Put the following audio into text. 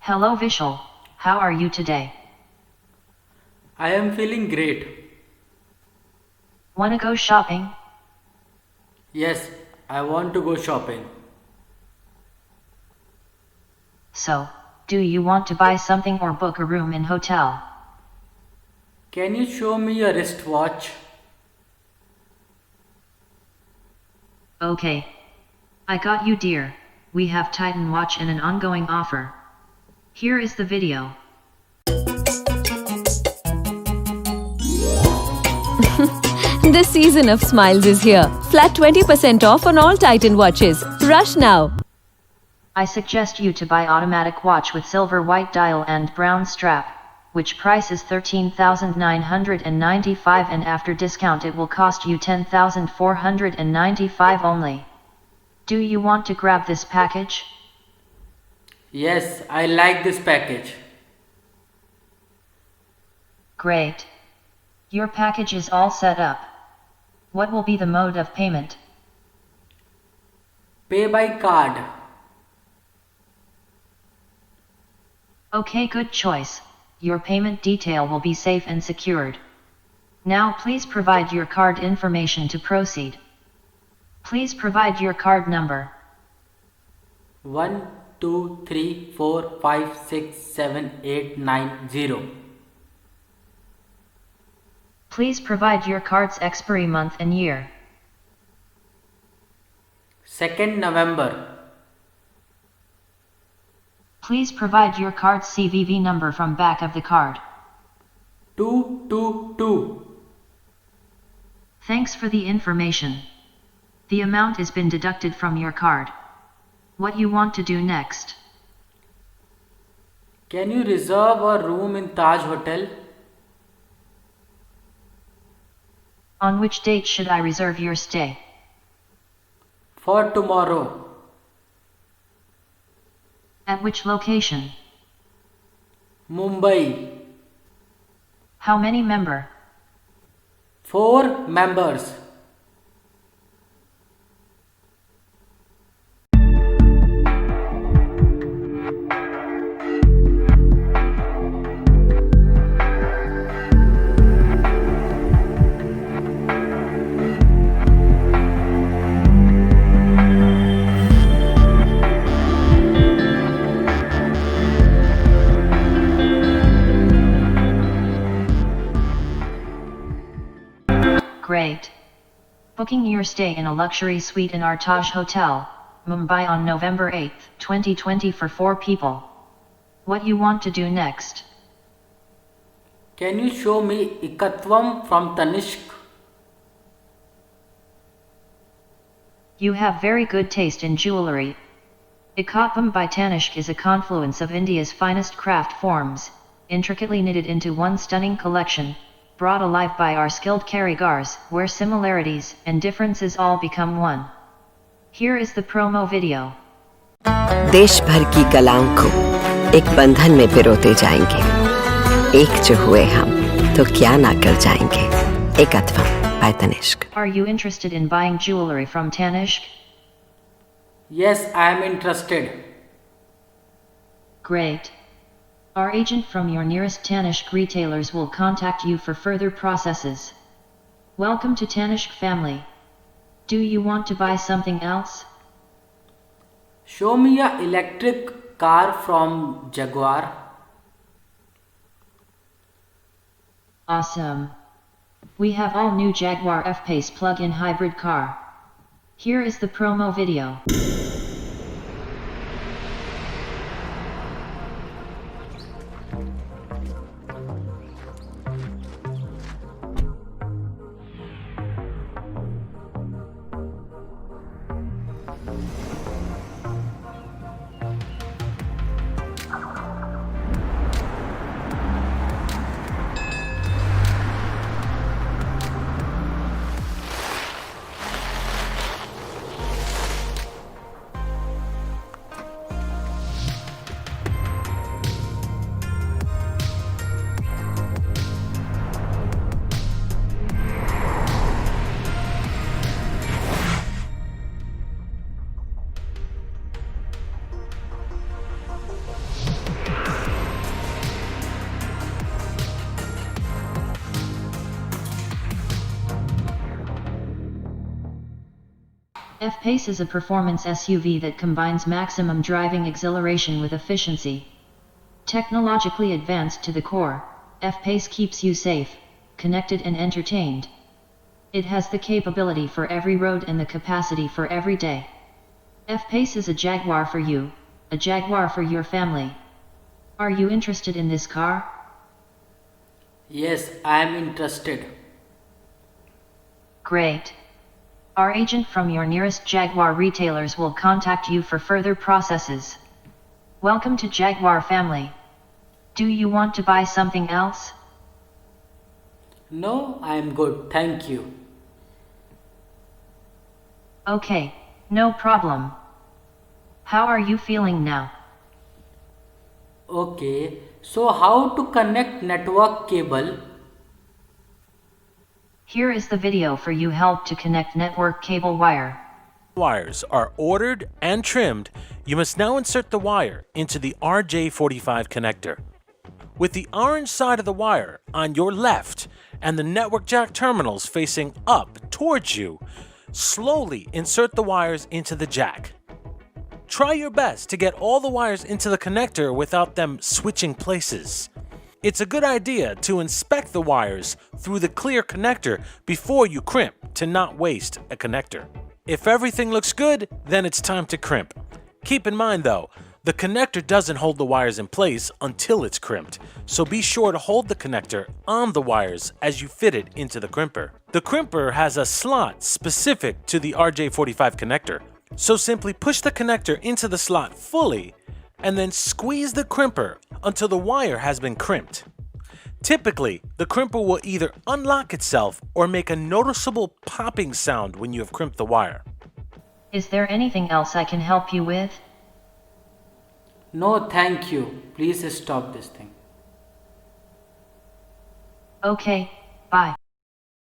Hello Vishal, how are you today? I am feeling great. Wanna go shopping? Yes, I want to go shopping. So, do you want to buy something or book a room in hotel? Can you show me a wristwatch? Okay. I got you dear, we have Titan watch and an ongoing offer. Here is the video. The season of smiles is here. Flat 20% off on all Titan watches. Rush now. I suggest you to buy automatic watch with silver white dial and brown strap, which price is 13,995 and after discount it will cost you 10,495 only. Do you want to grab this package? Yes, I like this package. Great. Your package is all set up. What will be the mode of payment? Pay by card. Okay, good choice. Your payment detail will be safe and secured. Now please provide your card information to proceed. Please provide your card number. 1, 2, 3, 4, 5, 6, 7, 8, 9, 0. Please provide your card's expiry month and year. 2nd November. Please provide your card's CVV number from back of the card. 222. Thanks for the information. The amount has been deducted from your card. What you want to do next? Can you reserve a room in Taj Hotel? On which date should I reserve your stay? For tomorrow. At which location? Mumbai. How many member? 4 members. Great. Booking your stay in a luxury suite in our Taj Hotel, Mumbai on November 8, 2020 for 4 people. What you want to do next? Can you show me Ikatvam from Tanishq? You have very good taste in jewellery. Ikatvam by Tanishq is a confluence of India's finest craft forms, intricately knitted into one stunning collection, brought alive by our skilled karigars, where similarities and differences all become one. Here is the promo video. देश भर की कलाओं को एक बंधन में पिरोते जाएंगे। एक जो हुए हम तो क्या ना कर जाएंगे। एकत्वम by Tanishq. Are you interested in buying jewelry from Tanishq? Yes, I am interested. Great. Our agent from your nearest Tanishq retailers will contact you for further processes. Welcome to Tanishq family. Do you want to buy something else? Show me a electric car from Jaguar. Awesome. We have all new Jaguar F-Pace plug-in hybrid car. Here is the promo video. F-Pace is a performance SUV that combines maximum driving exhilaration with efficiency. Technologically advanced to the core, F-Pace keeps you safe, connected and entertained. It has the capability for every road and the capacity for every day. F-Pace is a Jaguar for you, a Jaguar for your family. Are you interested in this car? Yes, I am interested. Great. Our agent from your nearest Jaguar retailers will contact you for further processes. Welcome to Jaguar family. Do you want to buy something else? No, I am good, thank you. Okay, no problem. How are you feeling now? Okay, so how to connect network cable? Here is the video for you help to connect network cable wire. Wires are ordered and trimmed, you must now insert the wire into the RJ45 connector. With the orange side of the wire on your left and the network jack terminals facing up towards you, slowly insert the wires into the jack. Try your best to get all the wires into the connector without them switching places. It's a good idea to inspect the wires through the clear connector before you crimp to not waste a connector. If everything looks good, then it's time to crimp. Keep in mind though, the connector doesn't hold the wires in place until it's crimped, so be sure to hold the connector on the wires as you fit it into the crimper. The crimper has a slot specific to the RJ45 connector, so simply push the connector into the slot fully and then squeeze the crimper until the wire has been crimped. Typically, the crimper will either unlock itself or make a noticeable popping sound when you have crimped the wire. Is there anything else I can help you with? No, thank you. Please stop this thing. Okay, bye.